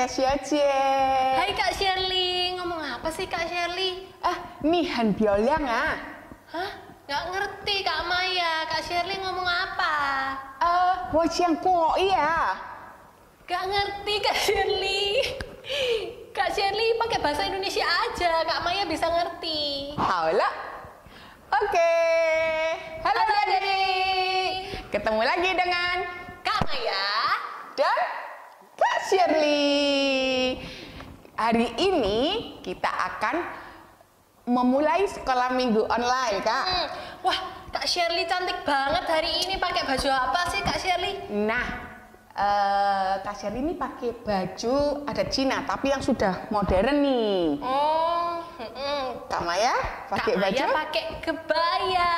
Maya Siocie. Hai Kak Shirley, ngomong apa sih Kak Shirley? Nih Han Biolang Hah? Nggak ngerti Kak Maya, Kak Shirley ngomong apa? Wajang kok iya. Nggak ngerti Kak Shirley. Kak Shirley pakai bahasa Indonesia aja, Kak Maya bisa ngerti. Halo. Oke. Halo Halo, adik. Ketemu lagi dengan Kak Maya dan Kak Shirley. Hari ini kita akan memulai sekolah minggu online, Kak. Wah, Kak Shirley cantik banget hari ini. Pakai baju apa sih Kak Shirley? Nah, Kak Shirley ini pakai baju adat Cina, tapi yang sudah modern nih. Kak Maya pakai Kak baju? Maya pakai kebaya.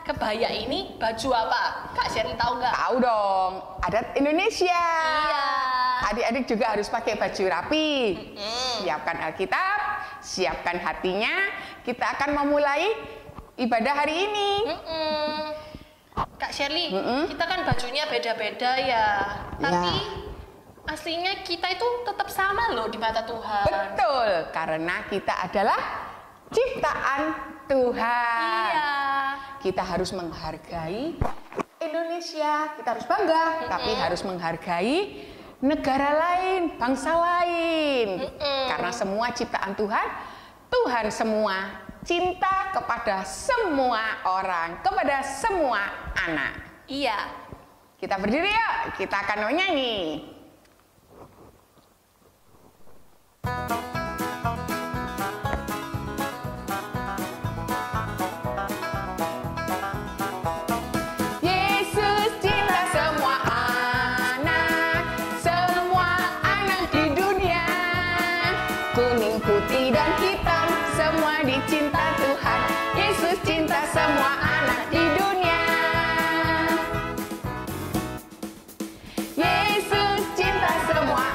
Kebaya ini baju apa? Kak Shirley tahu nggak? Tahu dong, adat Indonesia. Iya. Adik-adik juga harus pakai baju rapi. Siapkan Alkitab, siapkan hatinya. Kita akan memulai ibadah hari ini. Kak Shirley, kita kan bajunya beda-beda ya. Tapi aslinya kita itu tetap sama loh di mata Tuhan. Betul, karena kita adalah ciptaan Tuhan. Iya. Kita harus menghargai Indonesia, kita harus bangga, tapi harus menghargai negara lain, bangsa lain. Karena semua ciptaan Tuhan, Tuhan semua cinta kepada semua orang, kepada semua anak. Iya. Kita berdiri yuk, kita akan menyanyi. Yesus cinta semua anak di dunia. Kuning, putih, dan hitam, semua dicinta Tuhan. Yesus cinta semua anak di dunia. Yesus cinta semua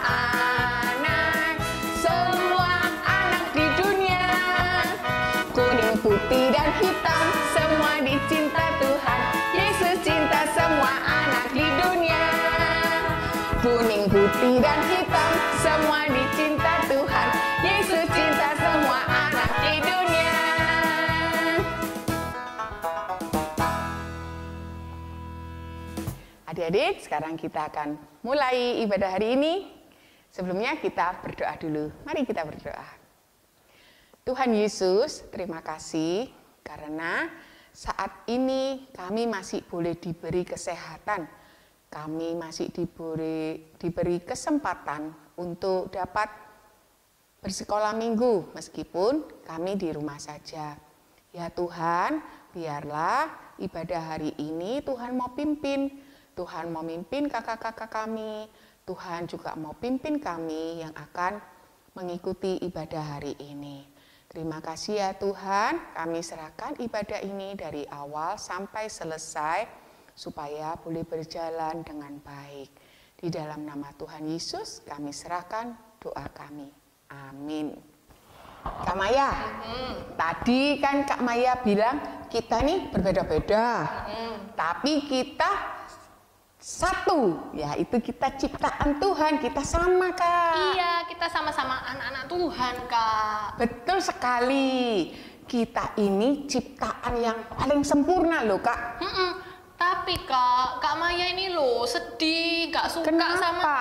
anak di dunia. Kuning, putih, dan hitam, semua dicinta Tuhan. Yesus cinta semua anak di dunia. Kuning, putih, dan hitam, semua dicinta Tuhan. Yesus cinta semua anak di dunia. Adik-adik, sekarang kita akan mulai ibadah hari ini. Sebelumnya kita berdoa dulu. Mari kita berdoa. Tuhan Yesus, terima kasih karena saat ini kami masih boleh diberi kesehatan. Kami masih diberi kesempatan untuk dapat bersekolah minggu meskipun kami di rumah saja. Ya Tuhan, biarlah ibadah hari ini Tuhan mau pimpin. Tuhan mau pimpin kakak-kakak kami. Tuhan juga mau pimpin kami yang akan mengikuti ibadah hari ini. Terima kasih ya Tuhan, kami serahkan ibadah ini dari awal sampai selesai supaya boleh berjalan dengan baik. Di dalam nama Tuhan Yesus kami serahkan doa kami. Amin. Kak Maya, tadi kan Kak Maya bilang kita nih berbeda-beda, tapi kita satu, yaitu kita ciptaan Tuhan, kita sama Kak. Iya, kita sama-sama anak-anak Tuhan Kak. Betul sekali, kita ini ciptaan yang paling sempurna loh Kak. Tapi Kak Maya ini loh sedih, gak suka Kenapa? sama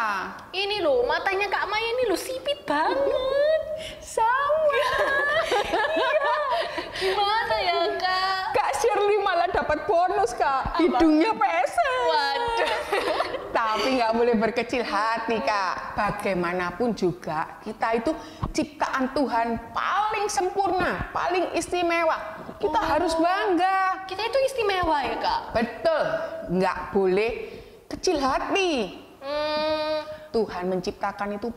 ini loh, matanya Kak Maya ini loh sipit banget. Sama. Iya, gimana ya Kak? Kak Shirley malah dapat bonus Kak, hidungnya pesek. Waduh. Tapi nggak boleh berkecil hati Kak. Bagaimanapun juga kita itu ciptaan Tuhan paling sempurna, paling istimewa. Kita harus bangga. Kita itu istimewa ya Kak? Betul, nggak boleh kecil hati. Tuhan menciptakan itu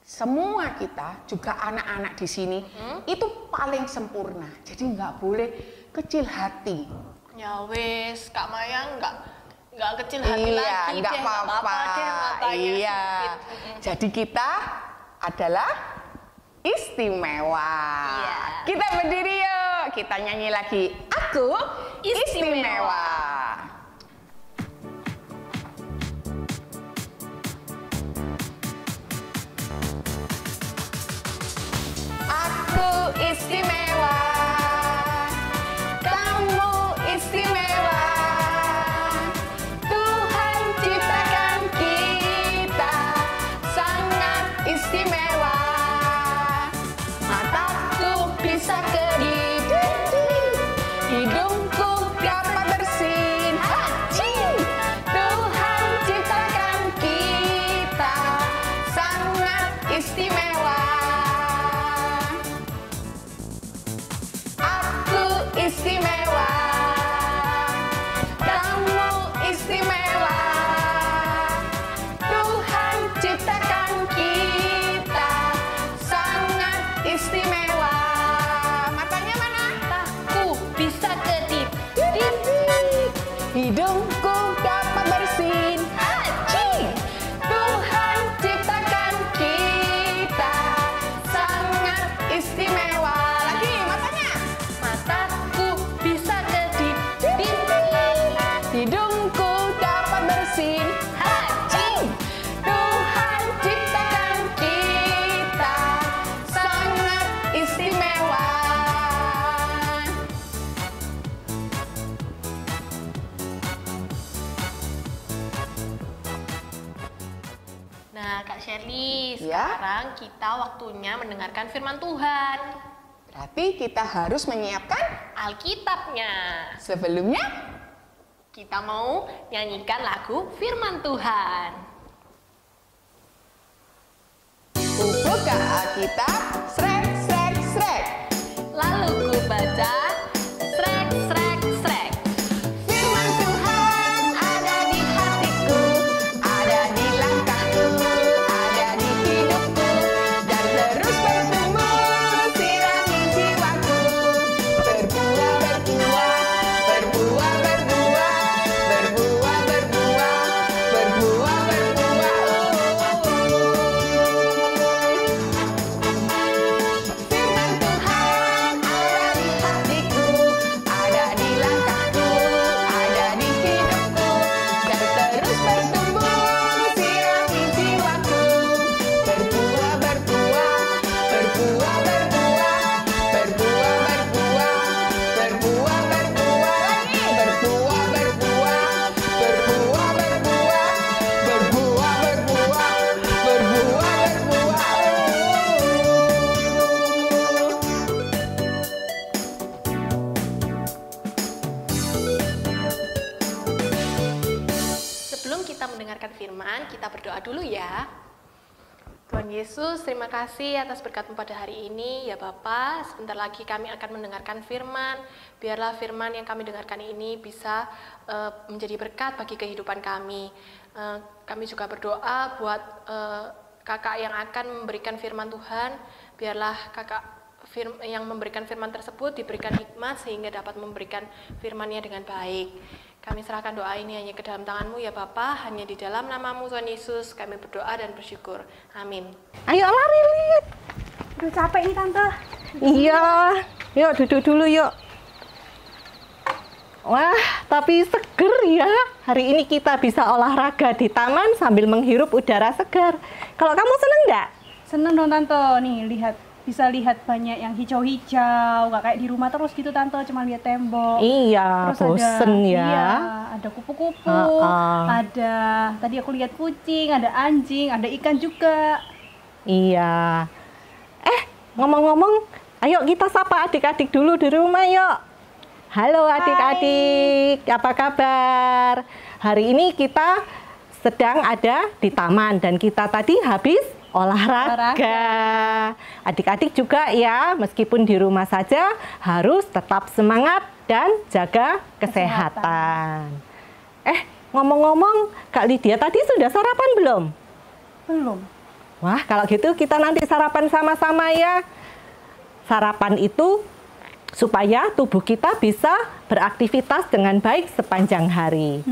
semua kita, juga anak-anak di sini, itu paling sempurna. Jadi nggak boleh kecil hati. Ya wes, Kak Maya nggak kecil hati Iya, lagi nggak deh, apa-apa. deh matanya Iya. sipit. Jadi kita adalah istimewa. Iya. Kita berdiri yuk, kita nyanyi lagi. Aku istimewa. istimewa. Kamu istimewa. Tuhan ciptakan kita sangat istimewa. Mataku bisa kedip, hidungku dapat bersin. Hacing! Tuhan ciptakan kita sangat istimewa. Aku istimewa. Kamu istimewa. Tuhan ciptakan kita sangat istimewa. Matanya mana? Mataku bisa kedip. Hidungku dapat bersin. Hacing! Tuhan ciptakan kita sangat istimewa. Lagi matanya. Mataku bisa kedip. Hidungku dapat bersin. Hacing! Tuhan ciptakan kita sangat istimewa. Nah, Kak Shirley, Ya. sekarang kita waktunya mendengarkan firman Tuhan. Berarti kita harus menyiapkan Alkitabnya. sebelumnya. Kita mau nyanyikan lagu firman Tuhan. Buka Alkitab, srek, srek, srek. Lalu ku baca, srek, srek, srek. Firman Tuhan ada di hatiku, ada di langkahku, ada di hidupku, dan terus bertumbuh sirami jiwaku. Berbuah, berbuah, berbuah, berbuah, berbuah, berbuah, berbuah, berbuah. Firman Tuhan ada di hatiku, ada di langkahku, ada di hidupku, dan terus bertumbuh sirami jiwaku. Berbuah, berbuah, berbuah, berbuah, berbuah, berbuah, berbuah, berbuah lagi. Berbuah, berbuah, berbuah, berbuah, berbuah, berbuah, berbuah, Sebelum kita mendengarkan firman, kita berdoa dulu ya. Tuhan Yesus, terima kasih atas berkat-Mu pada hari ini. Ya Bapa, sebentar lagi kami akan mendengarkan firman. Biarlah firman yang kami dengarkan ini bisa menjadi berkat bagi kehidupan kami. Kami juga berdoa buat kakak yang akan memberikan firman Tuhan. Biarlah kakak yang memberikan firman tersebut diberikan hikmat sehingga dapat memberikan firman-Nya dengan baik. Kami serahkan doa ini hanya ke dalam tangan-Mu ya Bapa, hanya di dalam nama-Mu Tuhan Yesus kami berdoa dan bersyukur. Amin. Ayo lari, Lid. Udah capek nih Tante. Iya, yuk duduk dulu yuk. Wah, tapi seger ya. Hari ini kita bisa olahraga di taman sambil menghirup udara segar. Kalau kamu seneng nggak? Seneng dong Tante. Nih bisa lihat banyak yang hijau-hijau, nggak kayak di rumah terus gitu Tante, cuma lihat tembok. Iya, Terus bosen ya. Iya, ada kupu-kupu, ada tadi aku lihat kucing, ada anjing, ada ikan juga. Iya. Ngomong-ngomong, ayo kita sapa adik-adik dulu di rumah yuk. Halo adik-adik, apa kabar? Hari ini kita sedang ada di taman dan kita tadi habis olahraga. Adik-adik juga ya, meskipun di rumah saja harus tetap semangat dan jaga kesehatan. Ngomong-ngomong, Kak Lydia tadi sudah sarapan belum? Belum. Wah, kalau gitu kita nanti sarapan sama-sama ya. Sarapan itu supaya tubuh kita bisa beraktivitas dengan baik sepanjang hari.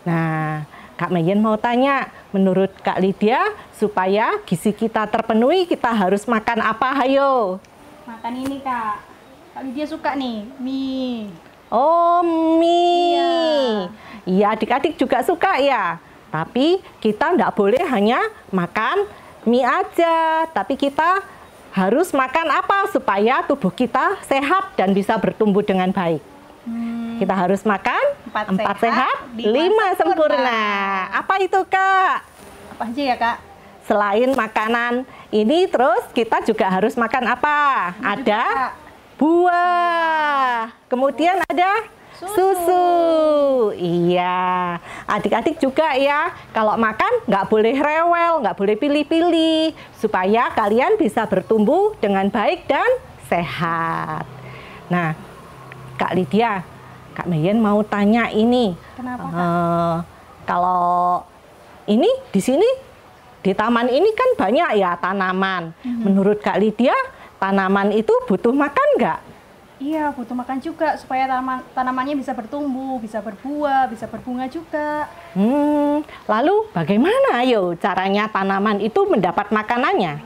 Nah, Kak Mayen mau tanya, menurut Kak Lydia, supaya gizi kita terpenuhi, kita harus makan apa, hayo? Makan ini Kak. Kak Lydia suka nih, mie. Oh, mie. Iya. Iya, adik-adik juga suka ya. Tapi kita nggak boleh hanya makan mie aja, tapi kita harus makan apa supaya tubuh kita sehat dan bisa bertumbuh dengan baik? Kita harus makan 4 sehat, 5 sempurna. Apa itu, Kak? Apa aja ya, Kak? Selain makanan ini, terus kita juga harus makan apa? Ada buah. Kemudian ada susu. Iya, adik-adik juga ya, kalau makan nggak boleh rewel, nggak boleh pilih-pilih, supaya kalian bisa bertumbuh dengan baik dan sehat. Nah, Kak Lydia, Kak Mayen mau tanya ini. Kenapa, Kak? Kalau ini di sini di taman ini kan banyak ya tanaman. Menurut Kak Lydia, tanaman itu butuh makan nggak? Iya, butuh makan juga supaya tanamannya bisa bertumbuh, bisa berbuah, bisa berbunga juga. Lalu bagaimana ayo caranya tanaman itu mendapat makanannya?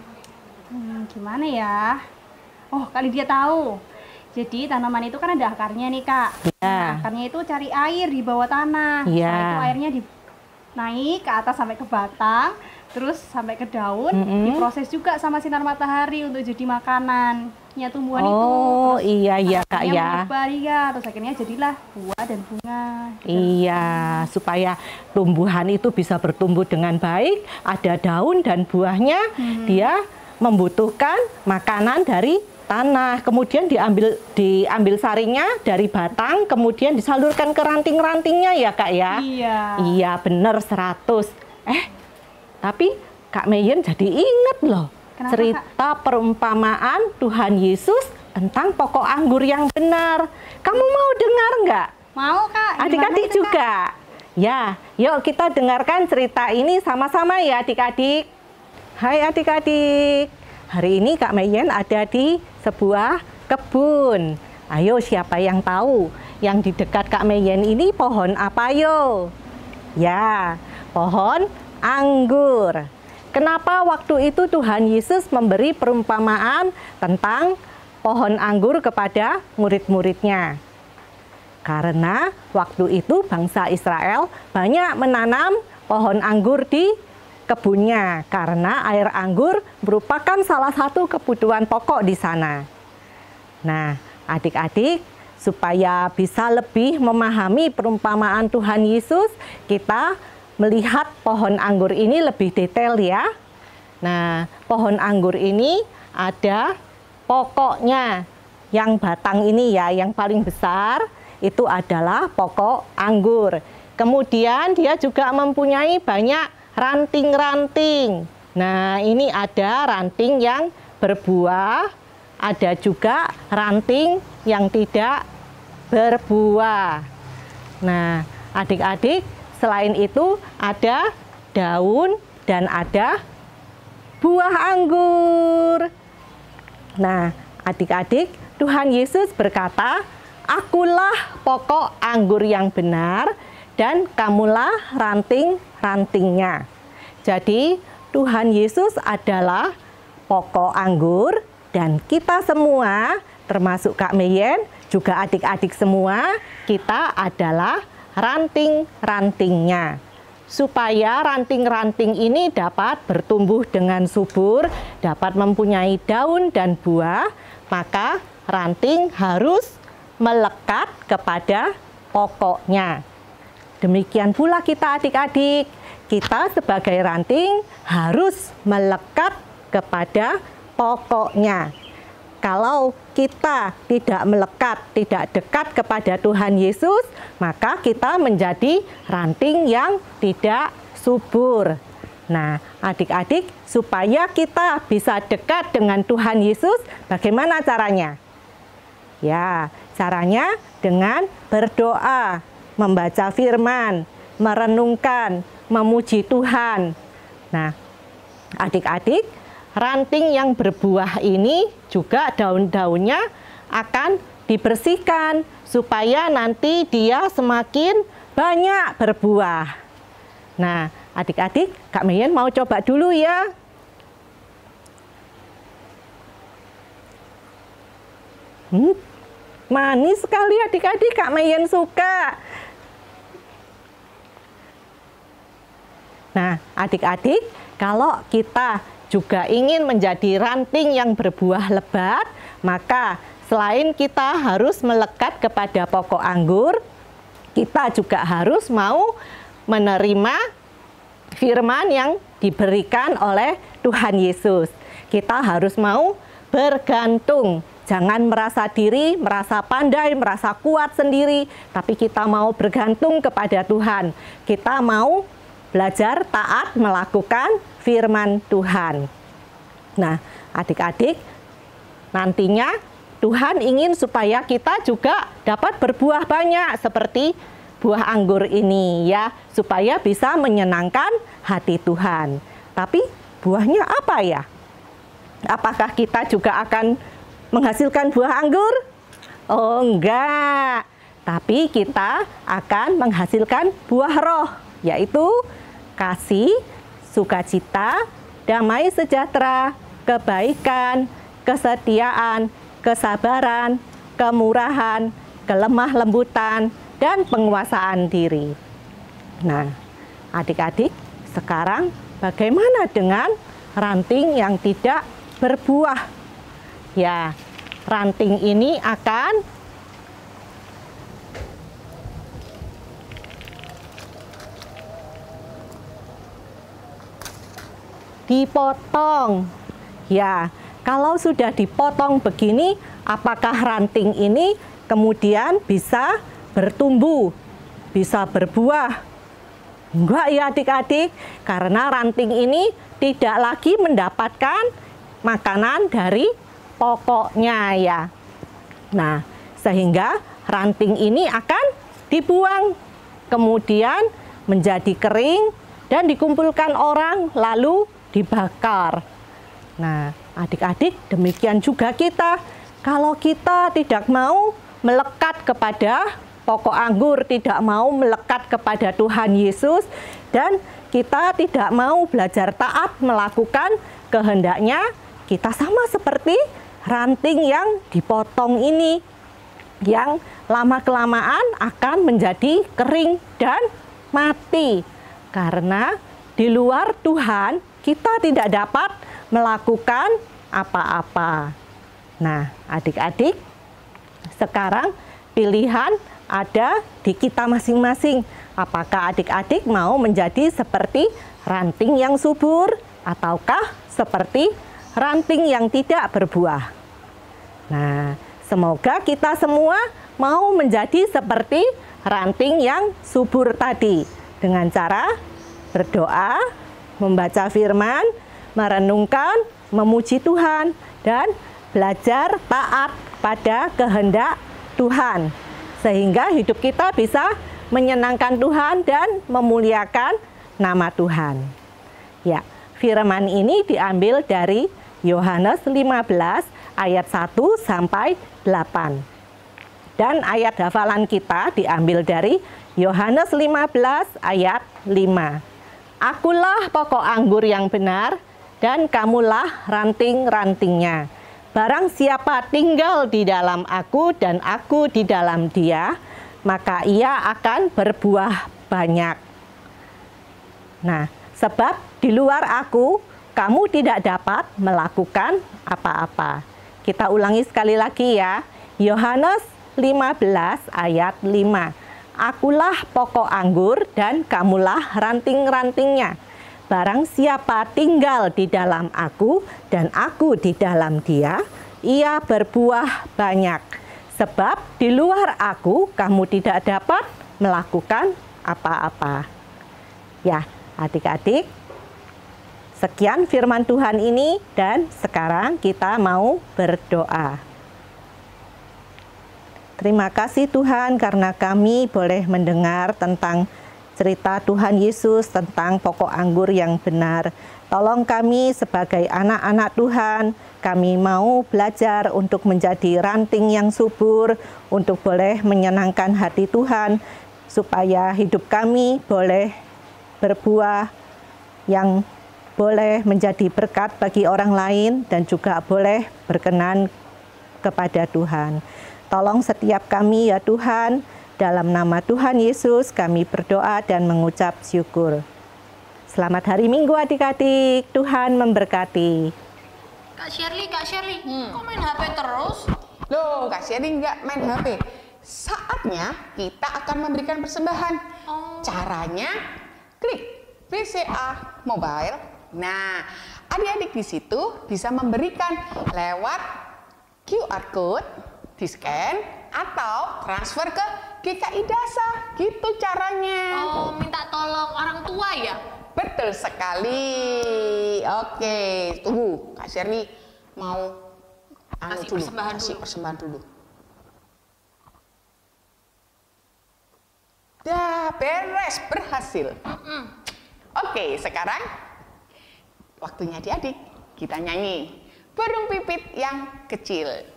Gimana ya? Oh, Kak Lydia tahu. Jadi tanaman itu kan ada akarnya nih, Kak. Ya. Nah, akarnya itu cari air di bawah tanah. Ya. Setelah itu airnya naik ke atas sampai ke batang, terus sampai ke daun, diproses juga sama sinar matahari untuk jadi makanannya tumbuhan itu. Oh, iya ya, Kak ya. Menyebar, ya. Terus akhirnya jadilah buah dan bunga. Iya, supaya tumbuhan itu bisa bertumbuh dengan baik, ada daun dan buahnya, dia membutuhkan makanan dari tanah, kemudian diambil sarinya dari batang, kemudian disalurkan ke ranting-rantingnya ya, Kak ya. Iya. Iya, bener 100. Tapi Kak Mayen jadi inget loh. Kenapa, cerita perumpamaan Tuhan Yesus tentang pokok anggur yang benar. Kamu mau dengar nggak? Mau, Kak. Adik-adik juga. Ya, yuk kita dengarkan cerita ini sama-sama ya adik-adik. Hai adik-adik. Hari ini Kak Mayen ada di sebuah kebun. Ayo siapa yang tahu? Yang di dekat Kak Mayen ini pohon apa yo? Ya, pohon anggur. Kenapa waktu itu Tuhan Yesus memberi perumpamaan tentang pohon anggur kepada murid-muridnya? Karena waktu itu bangsa Israel banyak menanam pohon anggur di kebunnya, karena air anggur merupakan salah satu kebutuhan pokok di sana. Nah, adik-adik, supaya bisa lebih memahami perumpamaan Tuhan Yesus, kita melihat pohon anggur ini lebih detail ya. Nah, pohon anggur ini ada pokoknya. Yang batang ini ya, yang paling besar itu adalah pokok anggur. Kemudian dia juga mempunyai banyak ranting-ranting. Nah, ini ada ranting yang berbuah, ada juga ranting yang tidak berbuah. Nah, adik-adik, selain itu ada daun dan ada buah anggur. Nah, adik-adik, Tuhan Yesus berkata, "Akulah pokok anggur yang benar, dan kamulah ranting-rantingnya." Jadi Tuhan Yesus adalah pokok anggur dan kita semua, termasuk Kak Mayen, juga adik-adik semua, kita adalah ranting-rantingnya. Supaya ranting-ranting ini dapat bertumbuh dengan subur, dapat mempunyai daun dan buah, maka ranting harus melekat kepada pokoknya. Demikian pula kita adik-adik, kita sebagai ranting harus melekat kepada pokoknya. Kalau kita tidak melekat, tidak dekat kepada Tuhan Yesus, maka kita menjadi ranting yang tidak subur. Nah, adik-adik, supaya kita bisa dekat dengan Tuhan Yesus, bagaimana caranya? Ya, caranya dengan berdoa, membaca firman, merenungkan, memuji Tuhan. Nah, adik-adik, ranting yang berbuah ini juga daun-daunnya akan dibersihkan supaya nanti dia semakin banyak berbuah. Nah, adik-adik, Kak Mayen mau coba dulu ya. Manis sekali adik-adik, Kak Mayen suka. Nah, adik-adik, kalau kita juga ingin menjadi ranting yang berbuah lebat, maka selain kita harus melekat kepada pokok anggur, kita juga harus mau menerima firman yang diberikan oleh Tuhan Yesus. Kita harus mau bergantung. Jangan merasa diri, merasa pandai, merasa kuat sendiri, tapi kita mau bergantung kepada Tuhan. Kita mau belajar taat melakukan firman Tuhan. Nah, adik-adik, nantinya Tuhan ingin supaya kita juga dapat berbuah banyak seperti buah anggur ini ya, supaya bisa menyenangkan hati Tuhan. Tapi buahnya apa ya? Apakah kita juga akan menghasilkan buah anggur? Oh enggak, tapi kita akan menghasilkan buah roh, yaitu kasih, sukacita, damai sejahtera, kebaikan, kesetiaan, kesabaran, kemurahan, kelemah lembutan, dan penguasaan diri. Nah, adik-adik, sekarang bagaimana dengan ranting yang tidak berbuah? Ya, ranting ini akan dipotong. Ya, kalau sudah dipotong begini, apakah ranting ini kemudian bisa bertumbuh, bisa berbuah? Enggak ya adik-adik, karena ranting ini tidak lagi mendapatkan makanan dari pokoknya ya. Nah, sehingga ranting ini akan dibuang, kemudian menjadi kering dan dikumpulkan orang lalu dibakar. Nah, adik-adik, demikian juga kita. Kalau kita tidak mau melekat kepada pokok anggur, tidak mau melekat kepada Tuhan Yesus, dan kita tidak mau belajar taat melakukan kehendaknya, kita sama seperti ranting yang dipotong ini, yang lama-kelamaan akan menjadi kering dan mati. Karena di luar Tuhan kita tidak dapat melakukan apa-apa. Nah, adik-adik, sekarang pilihan ada di kita masing-masing. Apakah adik-adik mau menjadi seperti ranting yang subur ataukah seperti ranting yang tidak berbuah? Nah, semoga kita semua mau menjadi seperti ranting yang subur tadi, dengan cara berdoa, membaca firman, merenungkan, memuji Tuhan, dan belajar taat pada kehendak Tuhan, sehingga hidup kita bisa menyenangkan Tuhan dan memuliakan nama Tuhan. Ya, firman ini diambil dari Yohanes 15 ayat 1 sampai 8. Dan ayat hafalan kita diambil dari Yohanes 15 ayat 5. Akulah pokok anggur yang benar, dan kamulah ranting-rantingnya. Barang siapa tinggal di dalam aku dan aku di dalam dia, maka ia akan berbuah banyak. Nah, sebab di luar aku, kamu tidak dapat melakukan apa-apa. Kita ulangi sekali lagi ya. Yohanes 15 ayat 5. Akulah pokok anggur dan kamulah ranting-rantingnya. Barang siapa tinggal di dalam aku dan aku di dalam dia, ia berbuah banyak. Sebab di luar aku kamu tidak dapat melakukan apa-apa. Ya, adik-adik, sekian firman Tuhan ini, dan sekarang kita mau berdoa. Terima kasih Tuhan karena kami boleh mendengar tentang cerita Tuhan Yesus tentang pokok anggur yang benar. Tolong kami sebagai anak-anak Tuhan, kami mau belajar untuk menjadi ranting yang subur, untuk boleh menyenangkan hati Tuhan, supaya hidup kami boleh berbuah yang boleh menjadi berkat bagi orang lain dan juga boleh berkenan kepada Tuhan. Tolong setiap kami ya Tuhan, dalam nama Tuhan Yesus kami berdoa dan mengucap syukur. Selamat hari Minggu adik-adik. Tuhan memberkati. Kak Shirley, kok main HP terus? Loh, Kak Shirley nggak main HP. Saatnya kita akan memberikan persembahan. Caranya klik BCA Mobile. Nah, adik-adik di situ bisa memberikan lewat QR code, di-scan, atau transfer ke GKI Dasa. Gitu caranya. Oh, minta tolong orang tua ya? Betul sekali. Oke, tunggu. Kak Shirley mau kasih persembahan dulu. Dah beres, berhasil. Oke, sekarang waktunya adik-adik kita nyanyi Burung Pipit yang Kecil.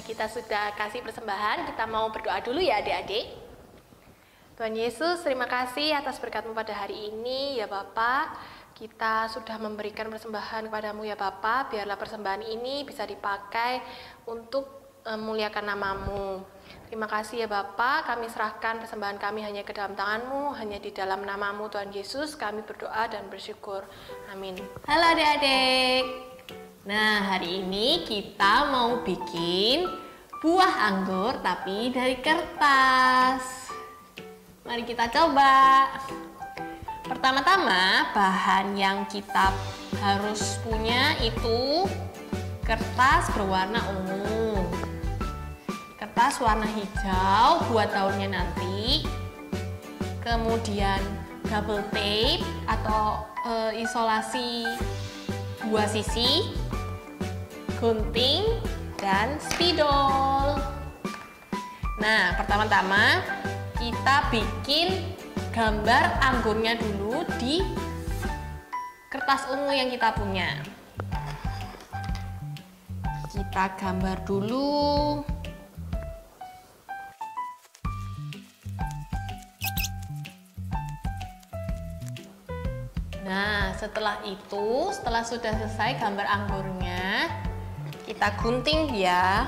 Kita sudah kasih persembahan, kita mau berdoa dulu ya adik-adik. Tuhan Yesus, terima kasih atas berkat-Mu pada hari ini ya Bapa. Kita sudah memberikan persembahan kepadamu ya Bapa, biarlah persembahan ini bisa dipakai untuk memuliakan nama-Mu. Terima kasih ya Bapa, kami serahkan persembahan kami hanya ke dalam tangan-Mu, hanya di dalam nama-Mu Tuhan Yesus, kami berdoa dan bersyukur. Amin. Halo adik-adik. Nah, hari ini kita mau bikin buah anggur tapi dari kertas. Mari kita coba. Pertama-tama, bahan yang kita harus punya itu kertas berwarna ungu. Kertas warna hijau buat daunnya nanti. Kemudian double tape atau isolasi dua sisi, gunting, dan spidol. Nah, pertama-tama kita bikin gambar anggurnya dulu di kertas ungu yang kita punya. Kita gambar dulu. Nah, setelah sudah selesai gambar anggurnya, kita gunting ya.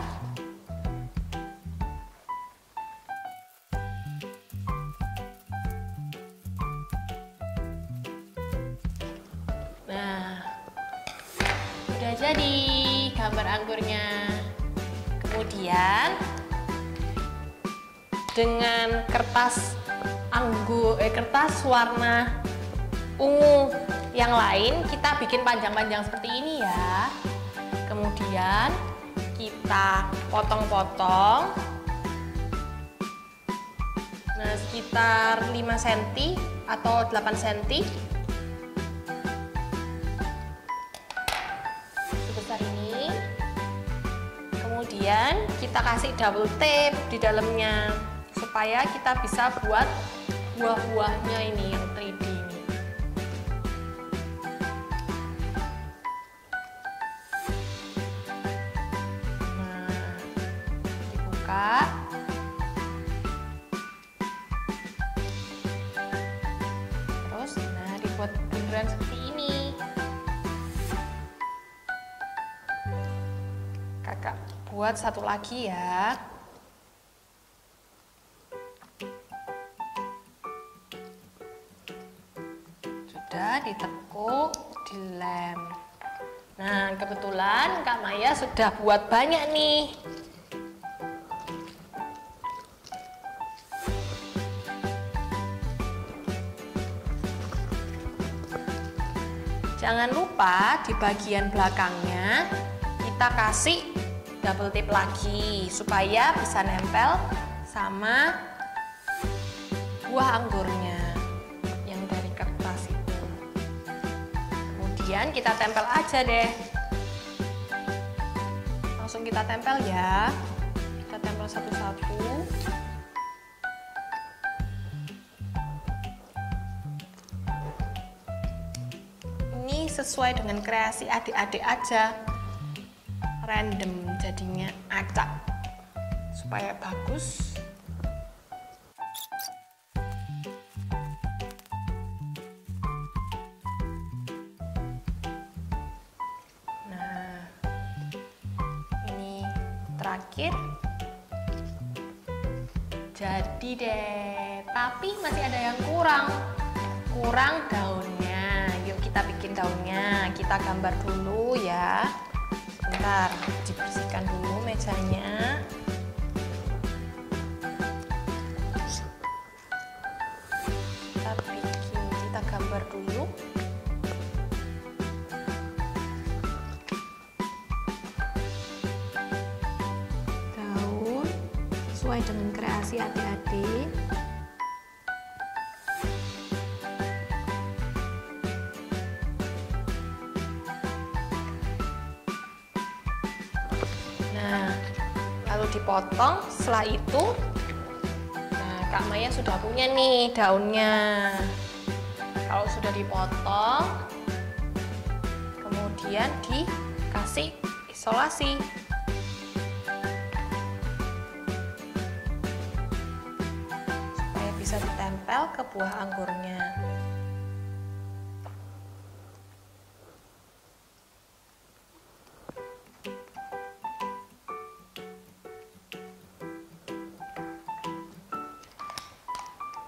Nah, udah jadi gambar anggurnya. Kemudian dengan kertas kertas warna ungu yang lain kita bikin panjang-panjang seperti ini ya. Kemudian kita potong-potong. Nah, sekitar 5 cm atau 8 cm. Sebesar ini. Kemudian kita kasih double tape di dalamnya supaya kita bisa buat buah-buahnya ini yang 3D ini. Nah, dibuka. Terus, nah dibuat bunderan seperti ini. Kakak buat satu lagi ya. Sudah ditekuk, dilem. Nah, kebetulan Kak Maya sudah buat banyak nih. Jangan lupa di bagian belakangnya kita kasih double tape lagi supaya bisa nempel sama buah anggurnya yang dari kertas itu. Kemudian kita tempel aja deh. Langsung kita tempel ya. Kita tempel satu-satu. Ini sesuai dengan kreasi adik-adik aja. Random jadinya acak. Supaya bagus. Nah, ini terakhir. Jadi deh, tapi masih ada yang kurang daunnya. Yuk kita bikin daunnya. Kita gambar dulu ya. Bentar, dibersihkan dulu mejanya. Kita gambar dulu. Daun sesuai dengan kreasi adik-adik. Nah, lalu dipotong. Setelah itu, nah Kak Maya sudah punya nih daunnya. Kalau sudah dipotong, kemudian dikasih isolasi. Supaya bisa ditempel ke buah anggurnya.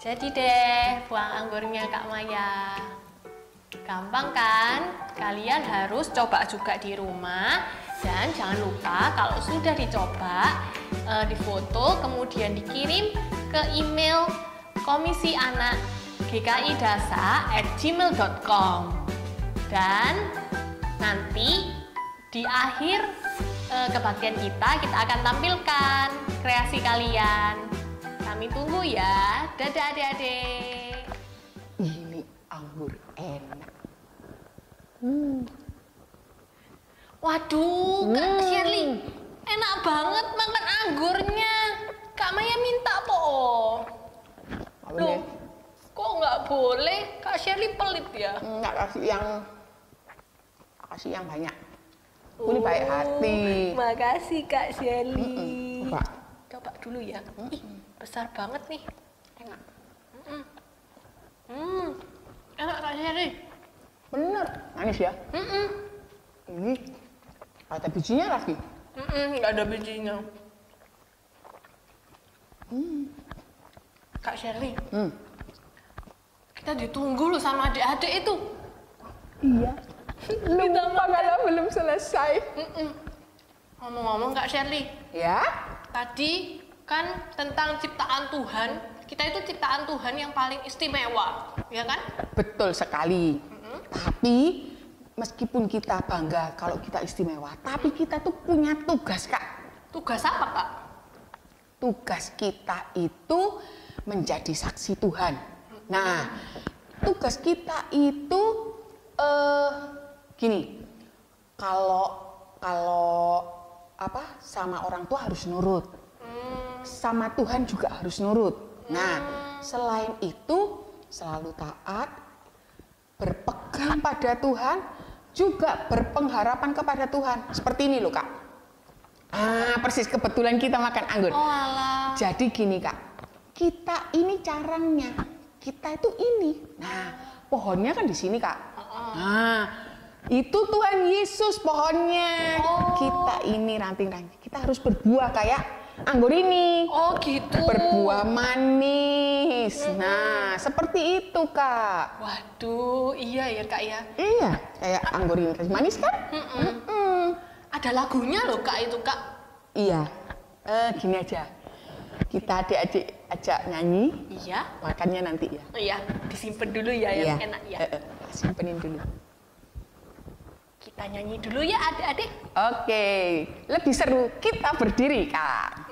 Jadi deh buah anggurnya Kak Maya. Gampang kan? Kalian harus coba juga di rumah. Dan jangan lupa kalau sudah dicoba, difoto kemudian dikirim ke email komisianak@gkidasa@gmail.com. Dan nanti di akhir kebaktian kita akan tampilkan kreasi kalian. Kami tunggu ya. Dadah adik-adik. Ini anggur enak. Waduh, Kak Shirley, enak banget makan anggurnya. Kak Maya minta po. Loh, kok nggak boleh? Kak Shirley pelit ya? Nggak kasih yang banyak. Ini baik hati. Makasih Kak Shirley. Coba dulu ya. Ih, besar banget nih. enak. Enak Kak Shirley. Bener, manis ya. Ini ada bijinya lagi. Nggak ada bijinya. Kak Shirley, kita ditunggu loh sama adik-adik itu. Iya. Lupa kalau belum selesai. Ngomong-ngomong Kak Shirley, Ya? tadi kan tentang ciptaan Tuhan. Kita itu ciptaan Tuhan yang paling istimewa, ya kan? Betul sekali. Tapi meskipun kita bangga kalau kita istimewa, tapi kita tuh punya tugas, Kak. Tugas apa, Kak? Tugas kita itu menjadi saksi Tuhan. Nah, tugas kita itu gini. Kalau sama orang tua harus nurut. Sama Tuhan juga harus nurut. Nah, selain itu selalu taat, berpegang pada Tuhan, juga berpengharapan kepada Tuhan. Seperti ini loh, Kak. Persis kebetulan kita makan anggur. Oh alah. Jadi gini, Kak. Kita ini carangnya. Kita itu ini. Nah, pohonnya kan di sini, Kak. Nah, itu Tuhan Yesus pohonnya. Kita ini ranting-ranting. Kita harus berbuah kayak anggur ini. Oh gitu. Berbuah manis. Nah, seperti itu, Kak. Waduh, iya ya Kak ya. Iya, kayak anggur ini manis kan? Ada lagunya loh Kak itu Kak. Iya. Gini aja. Kita adik-adik ajak nyanyi. Iya. Makannya nanti ya. Oh iya, disimpan dulu ya yang enak ya. Simpenin dulu. Kita nyanyi dulu ya adik-adik. Oke, lebih seru kita berdiri, Kak.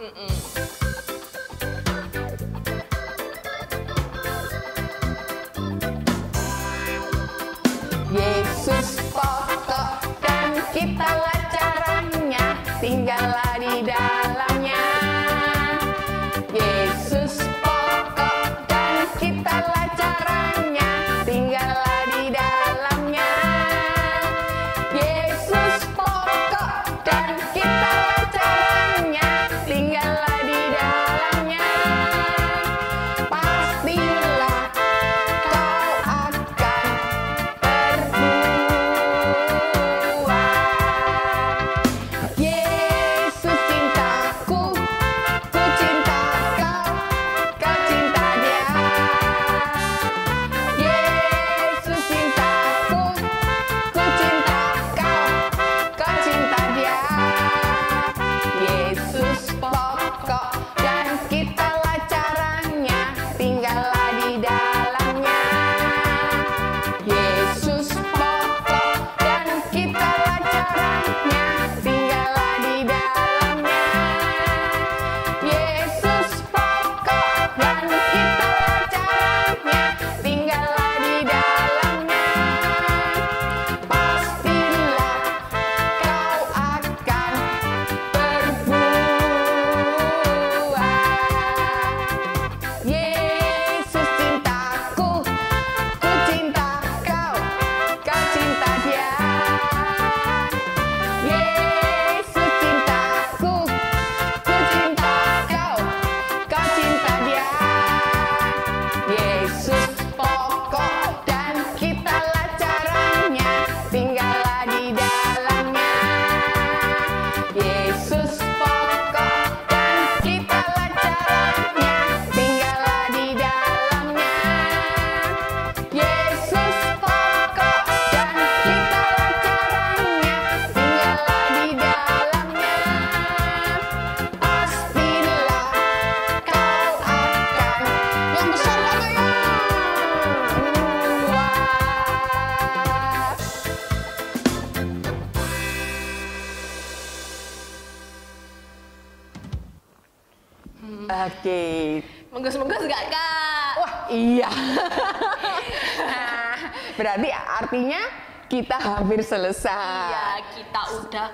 Oke. Menggus-menggus nggak, Kak? Wah, iya. Nah, berarti artinya kita hampir selesai. Iya, kita udah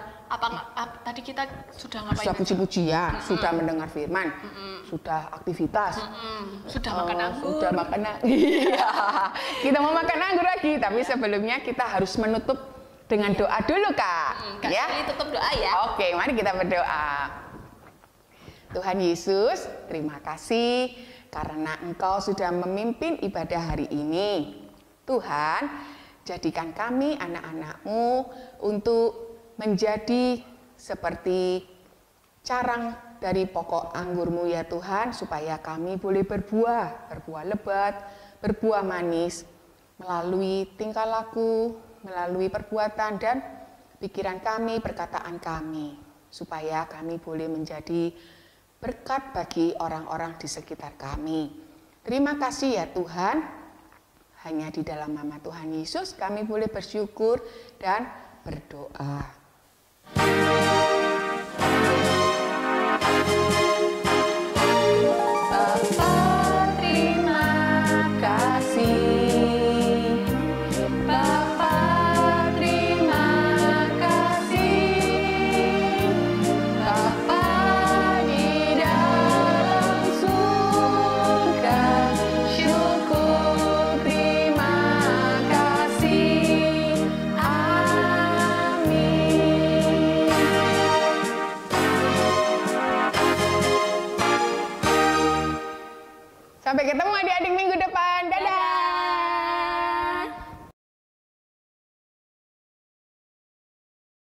tadi kita sudah ngapain? Sudah puji-pujian, sudah mendengar firman, sudah aktivitas, Sudah makan anggur. sudah makan iya. Kita mau makan anggur lagi, tapi sebelumnya kita harus menutup dengan doa dulu, Kak. Kak Ya. Sally tutup doa ya. Oke, mari kita berdoa. Tuhan Yesus, terima kasih karena Engkau sudah memimpin ibadah hari ini. Tuhan, jadikan kami anak-anak-Mu untuk menjadi seperti carang dari pokok anggur-Mu ya Tuhan, supaya kami boleh berbuah lebat, berbuah manis, melalui tingkah laku, melalui perbuatan dan pikiran kami, perkataan kami, supaya kami boleh menjadi berkat bagi orang-orang di sekitar kami. Terima kasih ya Tuhan, hanya di dalam nama Tuhan Yesus kami boleh bersyukur dan berdoa. Bapa, terima kasih. Bapa, terima kasih. Bapa di dalam surga, syukur terima kasih. Amin. Sampai ketemu adik-adik minggu depan. Dadah.